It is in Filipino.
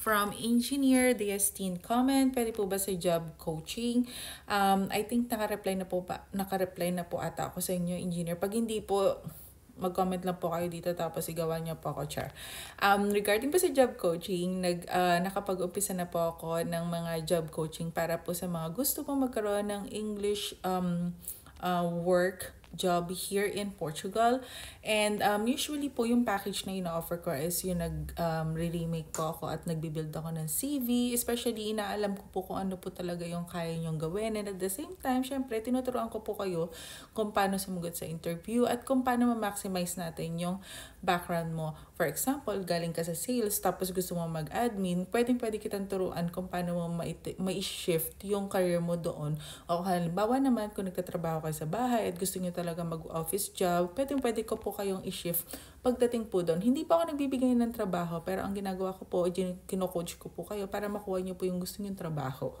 from Engineer Diastin comment, pwede po ba sa job coaching? I think naka-reply na po ata ako sa inyo, Engineer. Pag hindi po, mag-comment lang po kayo dito tapos igawan niyo po ako, char. Regarding po sa job coaching, nakapag-umpisa na po ako ng mga job coaching para po sa mga gusto pong magkaroon ng English work job here in Portugal. And usually po yung package na ina-offer ko is yung remake po ako at nagbibuild ako ng CV. Especially inaalam ko po kung ano po talaga yung kaya nyong gawin. And at the same time, syempre, tinuturuan ko po kayo kung paano sumagot sa interview at kung paano ma-maximize natin yung background mo. For example, galing ka sa sales tapos gusto mo mag-admin, pwede kitang turuan kung paano mo ma-shift yung career mo doon. O halimbawa naman, kung nagtatrabaho kayo sa bahay at gusto nyo talaga mag-office job, pwede ko po kayong i-shift pagdating po doon. Hindi pa ako nagbibigay ng trabaho, pero ang ginagawa ko po, kino-coach ko po kayo para makuha nyo po yung gusto nyong trabaho.